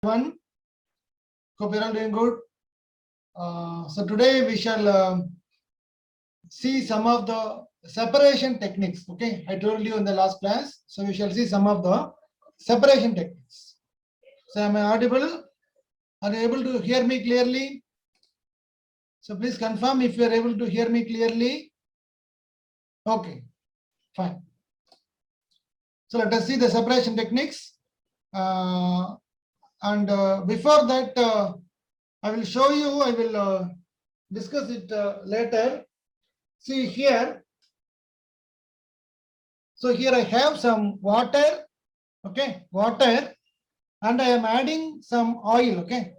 Everyone, hope you're all doing good. So today we shall see some of the separation techniques. Okay, I told you in the last class. So we shall see some of the separation techniques. So am I audible? Are you able to hear me clearly? So please confirm if you are able to hear me clearly. Okay, fine. So let us see the separation techniques. Before that, I will show you, I will discuss it later. See here. So here I have some water, okay, water, and I am adding some oil, okay.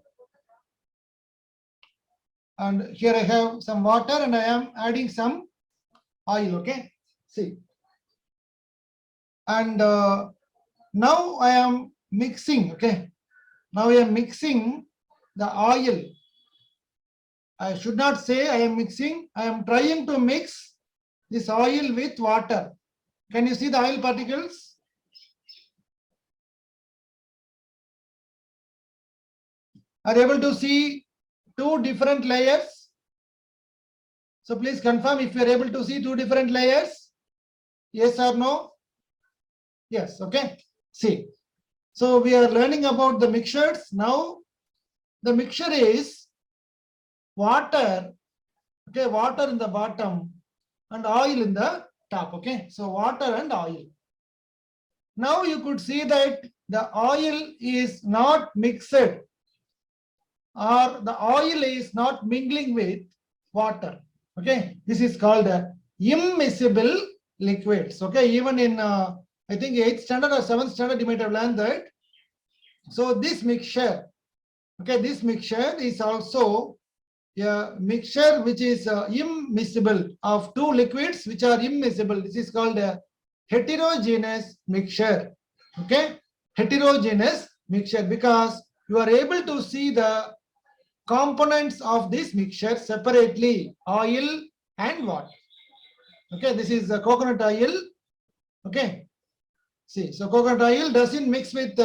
And here I have some water and I am adding some oil, okay. See. And now I am mixing, okay. Now I am mixing the oil. I should not say I am mixing. I am trying to mix this oil with water. Can you see the oil particles? Are you able to see two different layers? So please confirm if you are able to see two different layers. Yes or no? Yes, okay. See. So we are learning about the mixtures. Now the mixture is water, okay, water in the bottom and oil in the top, okay. So water and oil. Now you could see that the oil is not mixed or the oil is not mingling with water, okay. This is called immiscible liquids, okay. Even in I think 8th standard or 7th standard you might have learned that. So this mixture, okay, this mixture is also a mixture which is immiscible of two liquids which are immiscible. This is called a heterogeneous mixture, okay. Heterogeneous mixture, because you are able to see the components of this mixture separately, oil and water, okay. This is the coconut oil, okay. See, so coconut oil doesn't mix with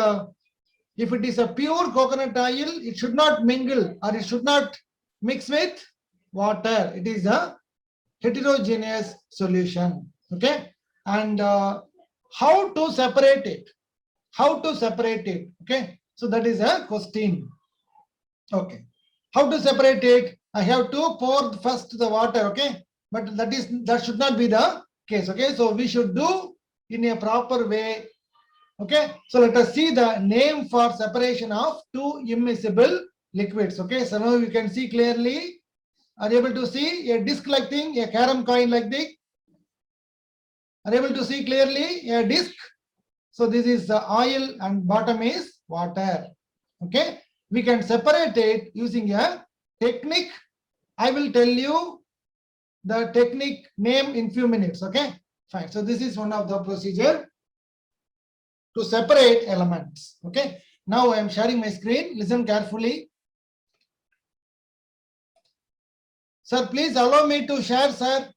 if it is a pure coconut oil, it should not mingle or it should not mix with water. It is a heterogeneous solution, okay. And how to separate it? How to separate it? Okay, so that is a question. Okay, how to separate it? I have to pour first the water, okay, but that should not be the case, okay. So we should do in a proper way, okay. So let us see the name for separation of two immiscible liquids, okay. So now you can see clearly. Are you able to see a disc like thing, a carom coin like this? Are you able to see clearly a disc? So this is the oil and bottom is water, okay. We can separate it using a technique. I will tell you the technique name in few minutes, okay. Fine. So this is one of the procedure to separate elements, okay. Now I am sharing my screen. Listen carefully. Sir, please allow me to share, sir.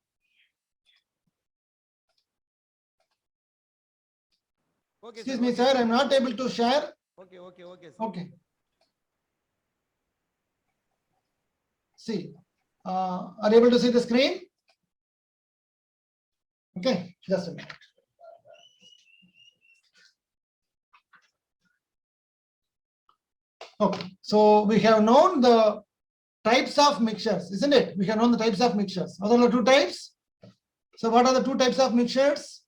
Okay, Excuse sir. me, Okay, sir. I'm not able to share. Okay, sir. Okay. See, are you able to see the screen? Okay, just a minute. Okay, so we have known the types of mixtures, isn't it? We have known the types of mixtures. What are the two types? So what are the two types of mixtures?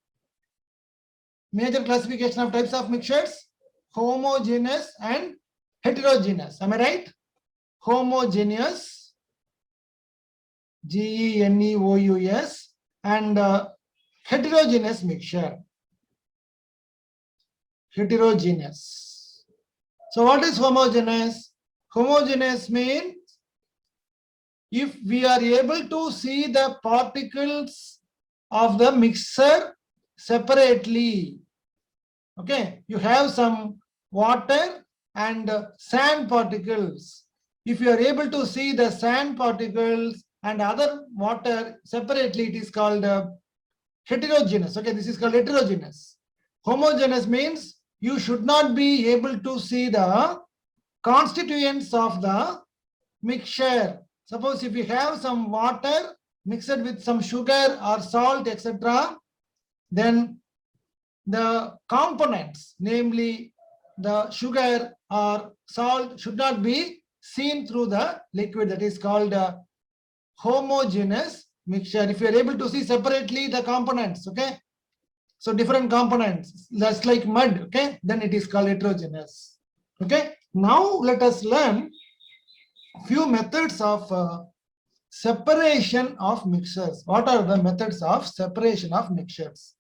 Major classification of types of mixtures: homogeneous and heterogeneous. Am I right? Homogeneous, Geneous, and heterogeneous mixture. Heterogeneous. So what is homogeneous? Homogeneous means if we are able to see the particles of the mixture separately. Okay, you have some water and sand particles. If you are able to see the sand particles and other water separately, it is called heterogeneous. Okay, this is called heterogeneous. Homogeneous means you should not be able to see the constituents of the mixture. Suppose if you have some water mixed with some sugar or salt, etc., then the components, namely the sugar or salt, should not be seen through the liquid. That is called a homogeneous mixture. If you are able to see separately the components, okay, so different components, just like mud, okay, then it is called heterogeneous. Okay, now let us learn few methods of separation of mixtures. What are the methods of separation of mixtures?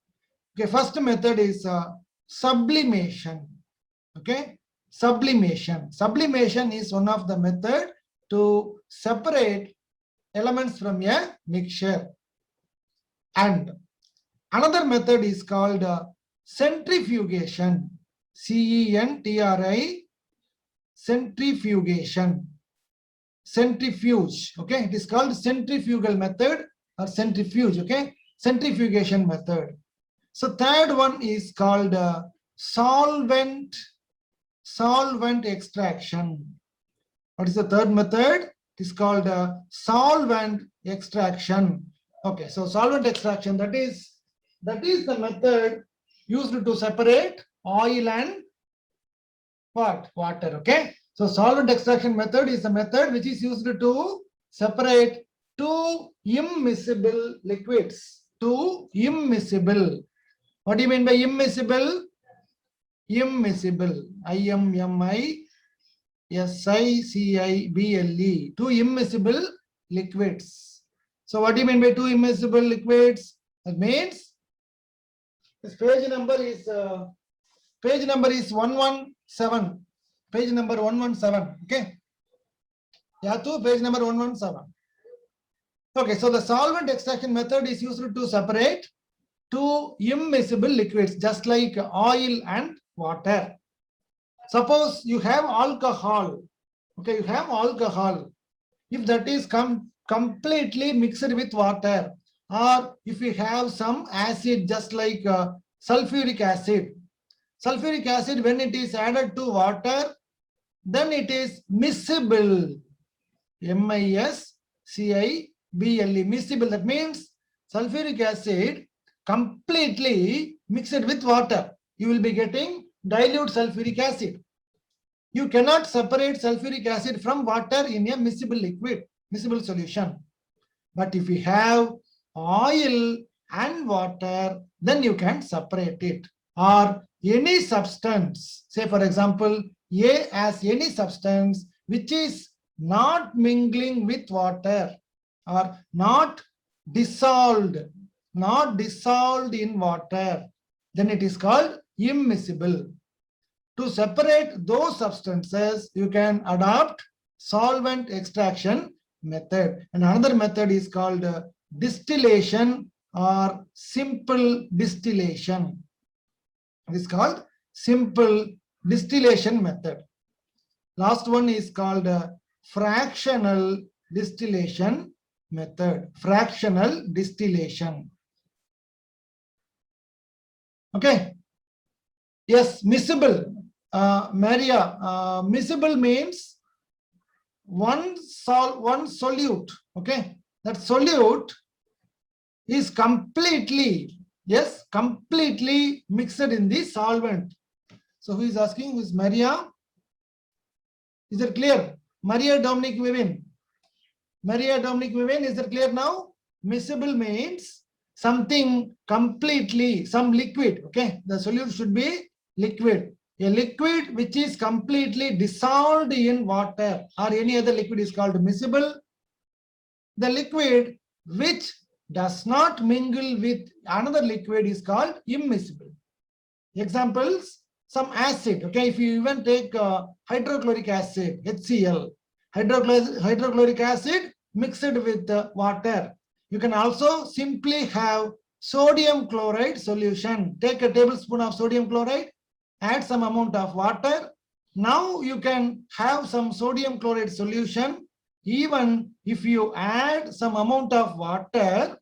Okay, first method is sublimation. Okay, sublimation. Sublimation is one of the method to separate elements from a mixture. And another method is called centrifugation. CENTRI, centrifugation. Centrifuge. Okay, it is called centrifugal method or centrifuge. Okay, centrifugation method. So third one is called solvent extraction. What is the third method? It is called solvent extraction. Okay, so solvent extraction, that is the method used to separate oil and what? Water. Okay, so solvent extraction method is the method which is used to separate two immiscible liquids. Two immiscible. What do you mean by immiscible? Immiscible. IMMISICIBLE. Two immiscible liquids. So what do you mean by two immiscible liquids? That means this page number is 117. Page number 117. Okay. Yeah, to page number 117. Okay, so the solvent extraction method is used to separate two immiscible liquids, just like oil and water. Suppose you have alcohol. Okay, you have alcohol. If that is completely mixed with water, or if you have some acid, just like sulfuric acid. Sulfuric acid, when it is added to water, then it is miscible. MISCIBLE, miscible. That means sulfuric acid completely mixed with water. You will be getting dilute sulfuric acid. You cannot separate sulfuric acid from water in a miscible liquid, miscible solution. But if you have oil and water, then you can separate it. Or any substance, say for example, A as any substance which is not mingling with water or not dissolved in water, then it is called immiscible. To separate those substances, you can adopt solvent extraction method. And another method is called distillation or simple distillation. It is called simple distillation method. Last one is called fractional distillation method. Fractional distillation. Okay. Yes, miscible. Maria, miscible means one solute. Okay, that solute is completely, yes, completely mixed in the solvent. So who is asking? Who is Maria? Is it clear? Maria Dominic Vivin. Maria Dominic Vivin, is it clear now? Miscible means something completely, some liquid. Okay, the solute should be liquid. A liquid which is completely dissolved in water or any other liquid is called miscible. The liquid which does not mingle with another liquid is called immiscible. Examples, some acid. Okay, if you even take hydrochloric acid, HCl, hydrochloric acid mixed with water. You can also simply have sodium chloride solution. Take a tablespoon of sodium chloride, add some amount of water. Now you can have some sodium chloride solution even if you add some amount of water.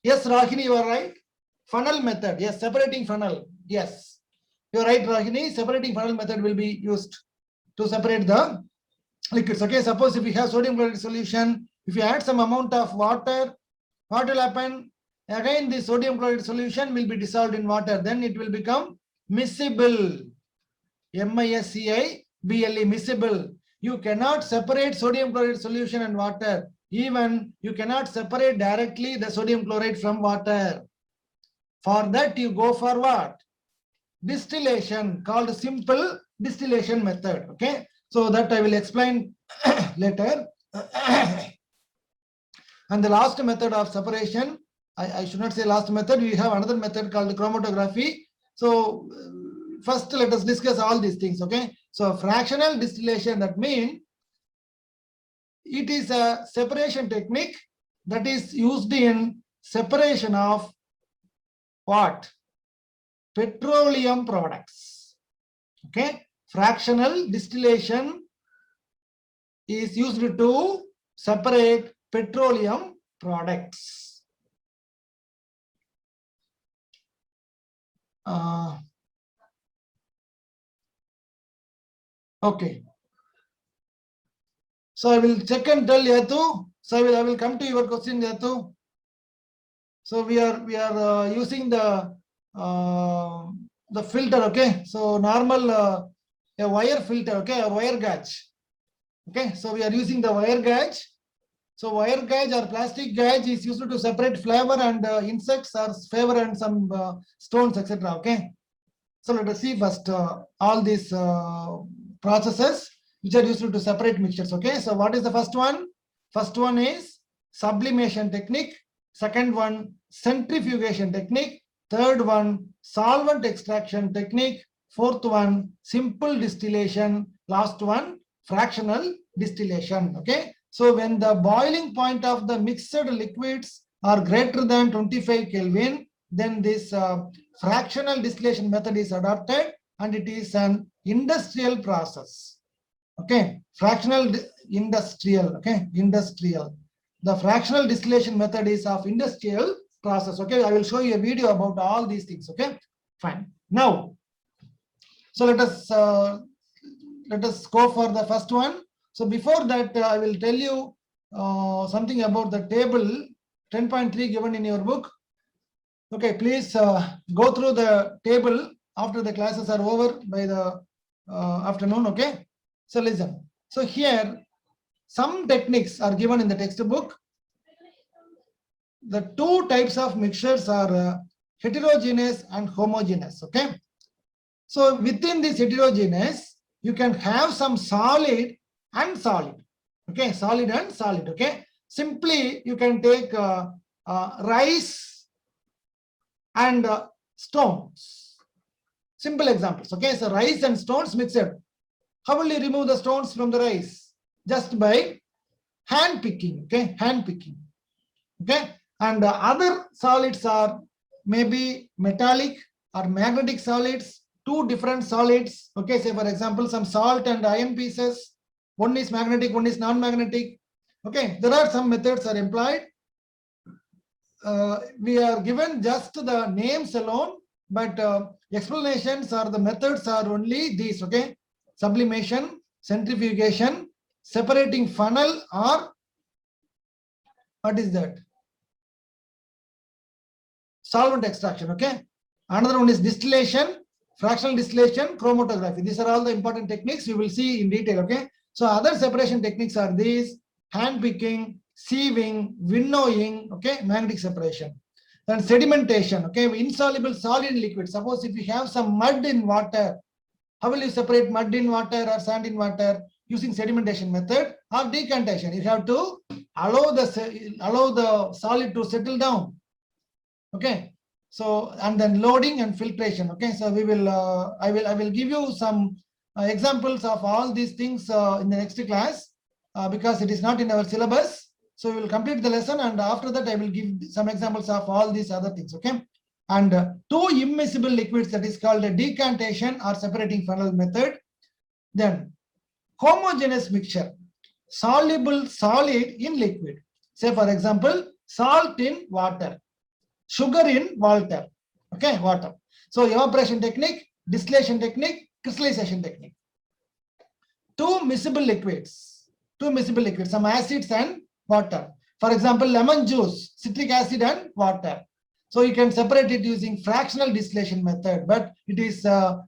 Yes, Rahini, you are right. Funnel method. Yes, separating funnel. Yes, you are right, Rahini. Separating funnel method will be used. to separate the liquids. Okay, suppose if we have sodium chloride solution, if you add some amount of water, what will happen? Again, the sodium chloride solution will be dissolved in water. Then it will become miscible. MISCIBLE, miscible. You cannot separate sodium chloride solution and water. Even you cannot separate directly the sodium chloride from water. For that, you go for what? Distillation, called simple distillation method. Okay, so that I will explain later. And the last method of separation, I should not say last method, we have another method called chromatography. So first let us discuss all these things. Okay, so fractional distillation, that means it is a separation technique that is used in separation of what? Petroleum products. Okay, fractional distillation is used to separate petroleum products. Okay. So I will check and tell Yatu. So I will come to your question, Yatu. So we are using the filter. Okay. So normal a wire filter. Okay, a wire gauge. Okay. So we are using the wire gauge. So wire gauge or plastic gauge is used to separate flavor and insects or favor and some stones, etc. Okay. So let us see first all these processes which are used to separate mixtures. Okay. So what is the first one? First one is sublimation technique. Second one, centrifugation technique. Third one, solvent extraction technique. Fourth one, simple distillation. Last one, fractional distillation. Okay. So when the boiling point of the mixed liquids are greater than 25 Kelvin, then this fractional distillation method is adopted, and it is an industrial process. Okay, fractional industrial. Okay, industrial. The fractional distillation method is of industrial process. Okay, I will show you a video about all these things. Okay, fine. Now, so let us go for the first one. So before that, I will tell you something about the table 10.3 given in your book. Okay, please go through the table after the classes are over by the afternoon. Okay, so listen. So here, some techniques are given in the textbook. The two types of mixtures are heterogeneous and homogeneous. Okay, so within this heterogeneous, you can have some solid and solid. Okay, solid and solid. Okay, simply you can take rice and stones. Simple examples. Okay, so rice and stones mixed. How will you remove the stones from the rice? Just by hand picking. Okay, hand picking. Okay, and other solids are maybe metallic or magnetic solids, two different solids. Okay, say for example, some salt and iron pieces. One is magnetic, one is non-magnetic. Okay, there are some methods are employed. We are given just the names alone, but explanations or the methods are only these. Okay, sublimation, centrifugation, separating funnel, or what is that? Solvent extraction. Okay, another one is distillation, fractional distillation, chromatography. These are all the important techniques you will see in detail. Okay, so other separation techniques are these: hand picking, sieving, winnowing. Okay, magnetic separation. Then sedimentation. Okay, insoluble solid in liquid. Suppose if you have some mud in water, how will you separate mud in water or sand in water? Using sedimentation method or decantation. You have to allow the solid to settle down. Okay, so and then loading and filtration. Okay, so we will I will give you some examples of all these things in the next class because it is not in our syllabus. So we will complete the lesson, and after that I will give some examples of all these other things. Okay, and two immiscible liquids, that is called a decantation or separating funnel method. Then homogeneous mixture, soluble solid in liquid. Say for example, salt in water, sugar in water. Okay, water. So evaporation technique, distillation technique, crystallization technique. two miscible liquids, some acids and water. For example, lemon juice, citric acid and water. So you can separate it using fractional distillation method, but it is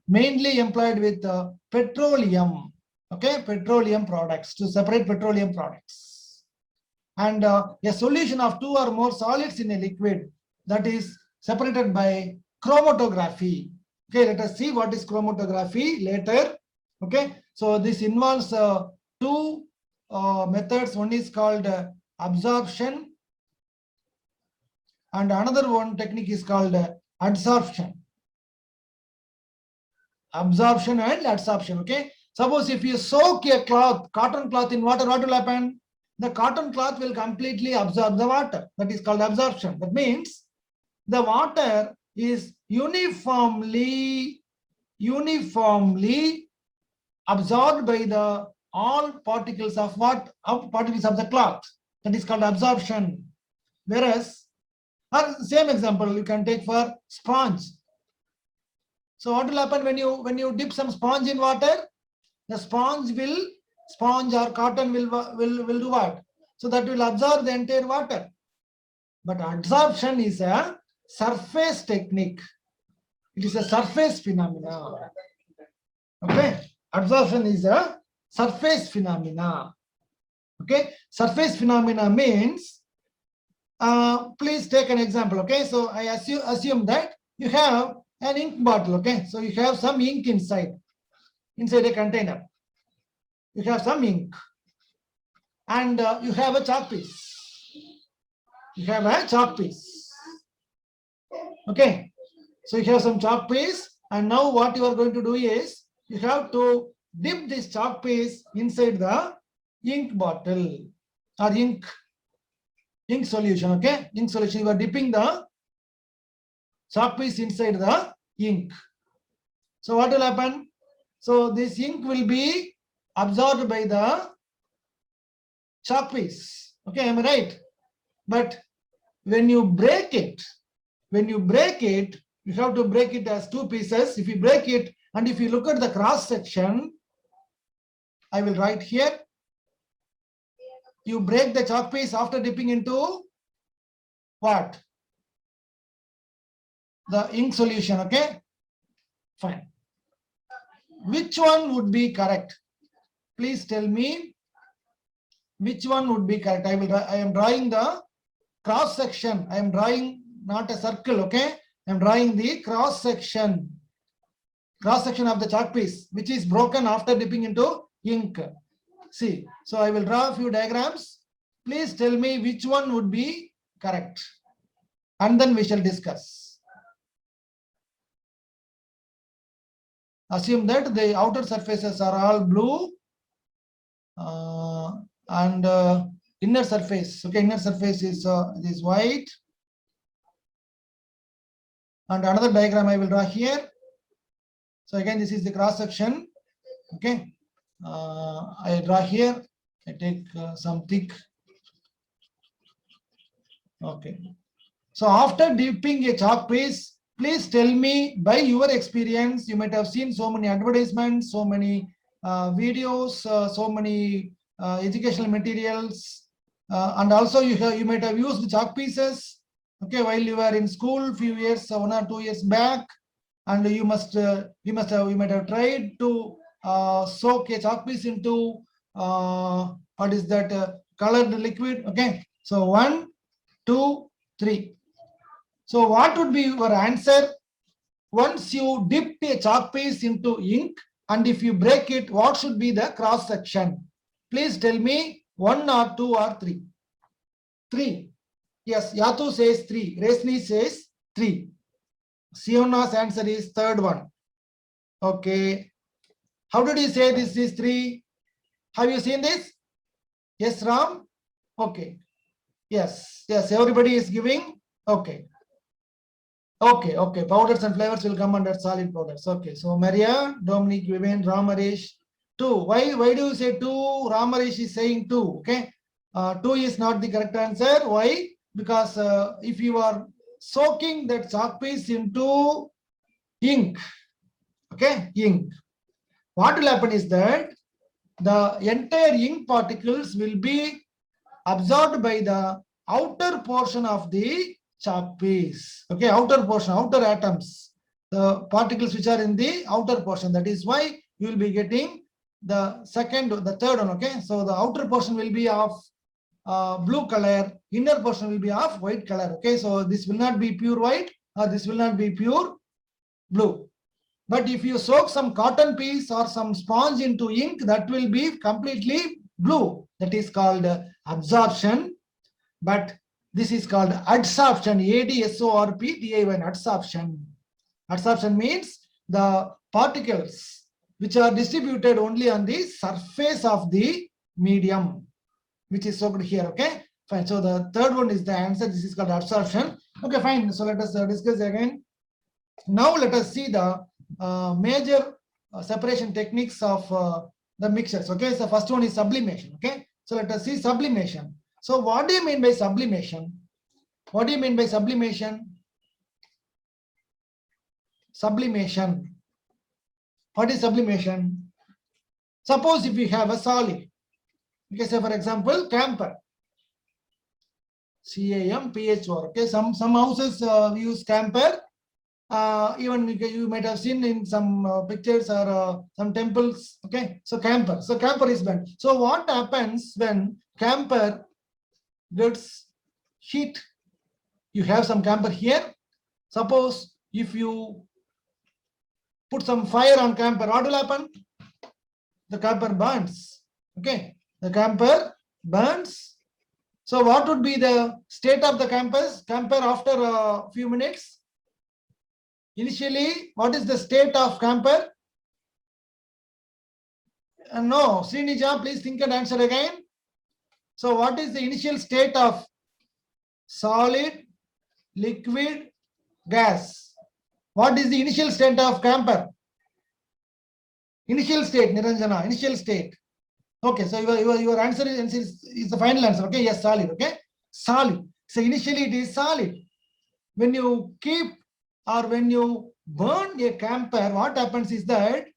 mainly employed with petroleum, okay, petroleum products, to separate petroleum products. And a solution of two or more solids in a liquid, that is separated by chromatography. Okay, let us see what is chromatography later. Okay, so this involves two methods. One is called absorption, and another one technique is called adsorption. Absorption and adsorption. Okay, suppose if you soak a cloth, cotton cloth in water, what will happen? The cotton cloth will completely absorb the water. That is called absorption. That means the water is uniformly absorbed by the all particles of particles of the cloth. That is called absorption. Whereas, same example you can take for sponge. So what will happen when you dip some sponge in water? The sponge or cotton will do what? So that will absorb the entire water. But adsorption is a surface technique. It is a surface phenomena. Okay, adsorption is a surface phenomena. Okay, surface phenomena means, please take an example. Okay, so I assume that you have an ink bottle. Okay, so you have some ink inside a container. You have some ink, and you have a chalk piece. You have a chalk piece. Okay, so you have some chalk piece, and now what you are going to do is you have to dip this chalk piece inside the ink bottle or ink solution. Okay, ink solution. You are dipping the chalk piece inside the ink. So what will happen? So this ink will be absorbed by the chalk piece. Okay, am I right? But when you break it, you have to break it as two pieces. If you break it, and if you look at the cross section, I will write here. You break the chalk piece after dipping into what? The ink solution. Okay, fine. Which one would be correct? Please tell me which one would be correct. I am drawing the cross section. I am drawing not a circle. Okay, I am drawing the cross section of the chalk piece, which is broken after dipping into ink. See, so I will draw a few diagrams. Please tell me which one would be correct, and then we shall discuss. Assume that the outer surfaces are all blue, and inner surface. Okay, inner surface is white. And another diagram I will draw here. So again, this is the cross section. Okay, I draw here. I take some thick. Okay, so after dipping a chalk piece, please tell me, by your experience, you might have seen so many advertisements, so many videos, so many educational materials, and also you might have used chalk pieces. Okay, while you were in school few years, 1 or 2 years back, and you might have tried to soak a chalk piece into what is that, colored liquid. Okay, so 1, 2, 3. So what would be your answer? Once you dip a chalk piece into ink, and if you break it, what should be the cross section? Please tell me 1 or 2 or 3. 3. Yes, Yatu says 3. Resni says 3. Siona's answer is third one. Okay. How did you say this is 3? Have you seen this? Yes, Ram? Okay. Yes, everybody is giving. Okay. Powders and flavors will come under solid powders. Okay, so Maria, Dominic, Vivian, Ramarish, 2. Why do you say 2? Ramarish is saying 2. Okay, 2 is not the correct answer. Why? Because if you are soaking that chalk piece into ink, okay, ink, what will happen is that the entire ink particles will be absorbed by the outer portion of the chalk piece. Okay, outer portion, outer atoms, the particles which are in the outer portion. That is why you will be getting the third one. Okay, so the outer portion will be of blue color, inner portion will be of white color. Okay, so this will not be pure white or this will not be pure blue. But if you soak some cotton piece or some sponge into ink, that will be completely blue. That is called absorption. But this is called adsorption, ADSORPTION, adsorption. Adsorption means the particles which are distributed only on the surface of the medium, which is soaked here. Okay, fine. So the third one is the answer. This is called absorption. Okay, fine. So let us discuss again. Now let us see the major separation techniques of the mixtures. Okay, so first one is sublimation. Okay, so let us see sublimation. So what do you mean by sublimation? What do you mean by sublimation? Sublimation. What is sublimation? Suppose if we have a solid, okay, say for example, camphor, CAMPHOR. Okay, some houses use camphor. Even you might have seen in some pictures or some temples. Okay, so camphor. So camphor is burnt. So what happens when camphor gets heat? You have some camphor here. Suppose if you put some fire on camphor, what will happen? The camphor burns. Okay, the camphor burns. So what would be the state of the camphor after a few minutes? Initially, what is the state of camphor? No, Srinija, please think and answer again. So what is the initial state of solid, liquid, gas? What is the initial state of camphor? Initial state, Niranjana, initial state. Okay, so your answer is the final answer. Okay, yes, solid. Okay, solid. So initially it is solid. When you keep or when you burn a camphor, what happens is that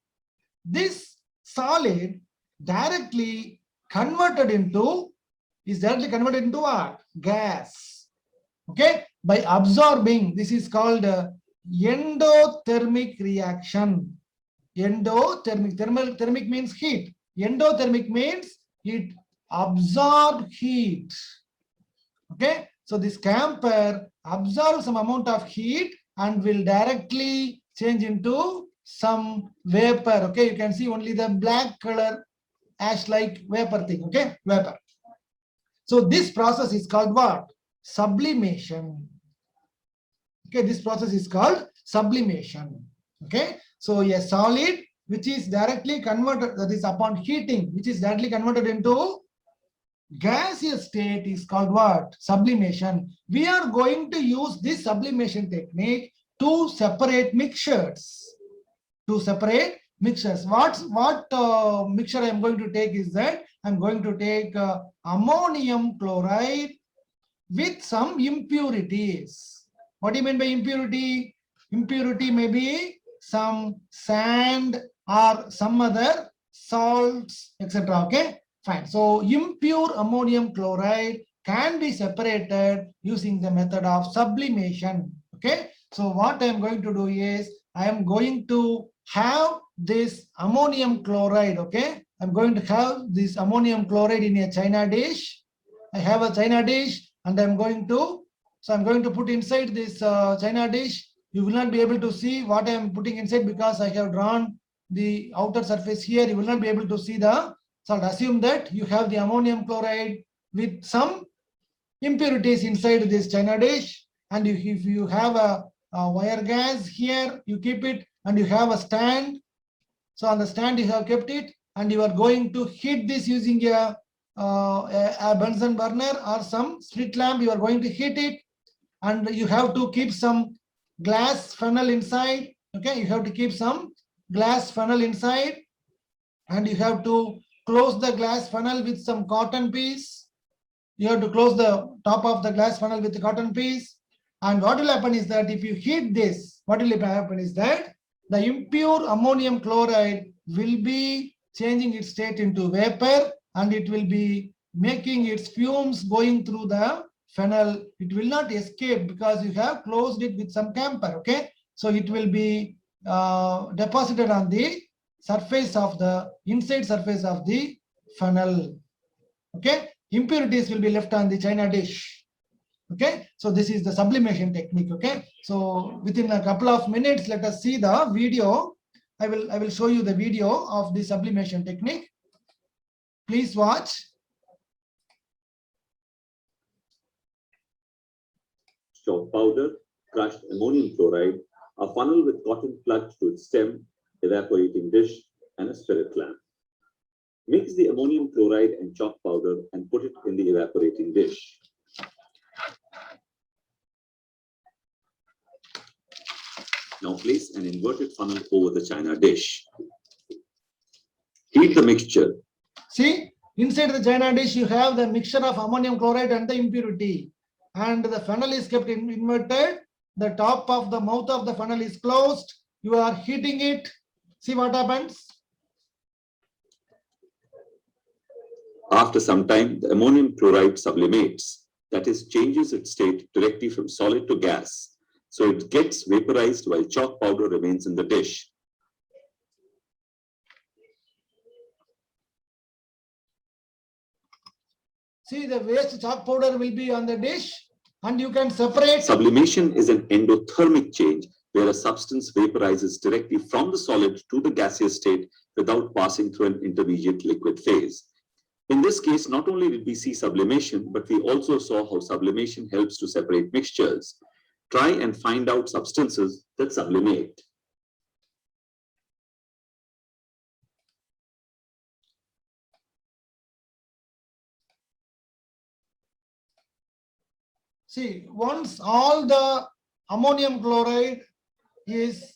this solid directly converted into what? Gas. Okay, by absorbing. This is called endothermic reaction. Thermic means heat. Endothermic means it absorbs heat. Okay, so this camphor absorbs some amount of heat and will directly change into some vapor. Okay, you can see only the black color ash-like vapor thing. Okay, vapor. So this process is called what? Sublimation. Okay, this process is called sublimation. Okay, so a solid which is directly converted, that is upon heating, which is directly converted into gaseous state is called what? Sublimation. We are going to use this sublimation technique to separate mixtures. What mixture I am going to take is that I am going to take ammonium chloride with some impurities. What do you mean by impurity? Impurity may be some sand or some other salts, etc. Okay, fine. So impure ammonium chloride can be separated using the method of sublimation. Okay, so what I am going to do is I am going to have this ammonium chloride. Okay, I'm going to have this ammonium chloride in a china dish. I have a china dish and I'm going to put inside this china dish. You will not be able to see what I am putting inside because I have drawn the outer surface here. You will not be able to see the salt. Assume that you have the ammonium chloride with some impurities inside this china dish, and if you have a wire gas here, you keep it, and you have a stand. So on the stand you have kept it, and you are going to heat this using a Bunsen burner or some split lamp. You are going to heat it, and you have to keep some glass funnel inside. Okay, you have to keep some glass funnel inside, and you have to close the glass funnel with some cotton piece. You have to close the top of the glass funnel with the cotton piece. And what will happen is that if you heat this, what will happen is that the impure ammonium chloride will be changing its state into vapor, and it will be making its fumes going through the funnel. It will not escape because you have closed it with some camphor. Okay, so it will be deposited on the surface of the inside surface of the funnel. Okay, impurities will be left on the china dish. Okay, so this is the sublimation technique. Okay, so within a couple of minutes, let us see the video. I will show you the video of the sublimation technique. Please watch. Chalk powder, crushed ammonium chloride, a funnel with cotton plugged to its stem, evaporating dish, and a spirit lamp. Mix the ammonium chloride and chalk powder and put it in the evaporating dish. Now place an inverted funnel over the china dish. Heat the mixture. See, inside the china dish, you have the mixture of ammonium chloride and the impurity. And the funnel is kept inverted. The top of the mouth of the funnel is closed. You are heating it. See what happens. After some time, the ammonium chloride sublimates, that is, changes its state directly from solid to gas. So it gets vaporized while chalk powder remains in the dish. See, the waste chalk powder will be on the dish, and you can separate. Sublimation is an endothermic change where a substance vaporizes directly from the solid to the gaseous state without passing through an intermediate liquid phase. In this case, not only did we see sublimation, but we also saw how sublimation helps to separate mixtures. Try and find out substances that sublimate. See, once all the ammonium chloride is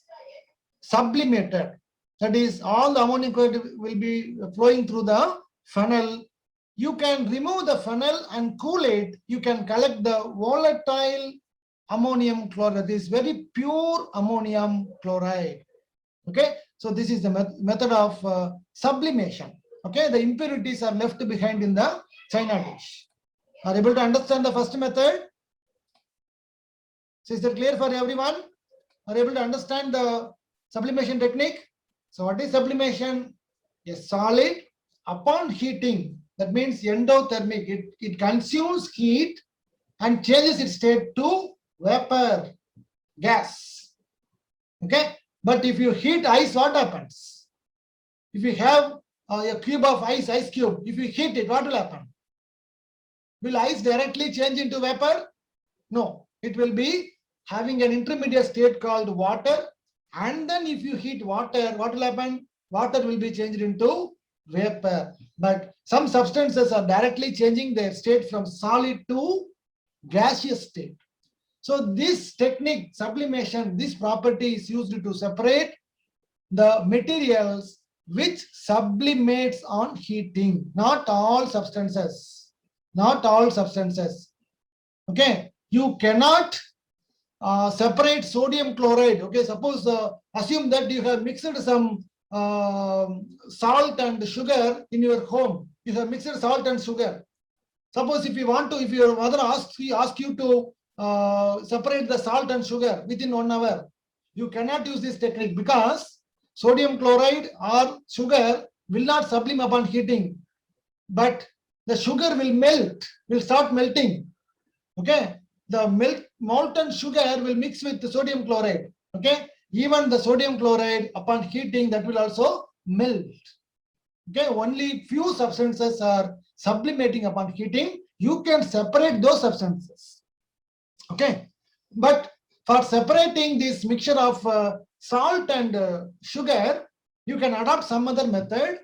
sublimated, that is, all the ammonium chloride will be flowing through the funnel, you can remove the funnel and cool it. You can collect the volatile ammonium chloride. This is very pure ammonium chloride. Okay, so this is the method of sublimation. Okay, the impurities are left behind in the china dish. Are you able to understand the first method? So is that clear for everyone? Are you able to understand the sublimation technique? So what is sublimation? A solid upon heating, that means endothermic, it consumes heat and changes its state to vapor, gas. Okay, but if you heat ice, what happens? If you have a cube of ice cube, if you heat it, what will happen? Will ice directly change into vapor? No, it will be having an intermediate state called water, and then if you heat water, what will happen? Water will be changed into vapor. But some substances are directly changing their state from solid to gaseous state. So this technique, sublimation, this property is used to separate the materials which sublimates on heating. Not all substances. Not all substances. Okay, you cannot separate sodium chloride. Okay, suppose assume that you have mixed some salt and sugar in your home. You have mixed salt and sugar. Suppose if you want to, if your mother asks you to separate the salt and sugar within 1 hour, you cannot use this technique because sodium chloride or sugar will not sublime upon heating, but the sugar will melt, will start melting. Okay, the molten sugar will mix with the sodium chloride. Okay, even the sodium chloride upon heating, that will also melt. Okay, only few substances are sublimating upon heating. You can separate those substances. Okay, but for separating this mixture of salt and sugar, you can adopt some other method.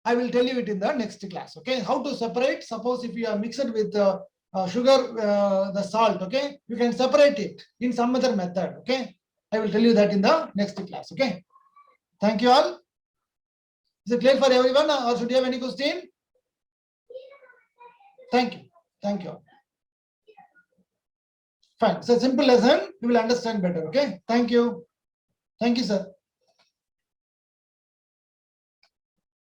I will tell you it in the next class. Okay, how to separate? Suppose if you are mixed with sugar, the salt, okay, you can separate it in some other method. Okay, I will tell you that in the next class. Okay, thank you all. Is it clear for everyone, or should you have any question? Thank you. Thank you. Fine. It's a simple lesson. You will understand better. Okay. Thank you. Thank you, sir.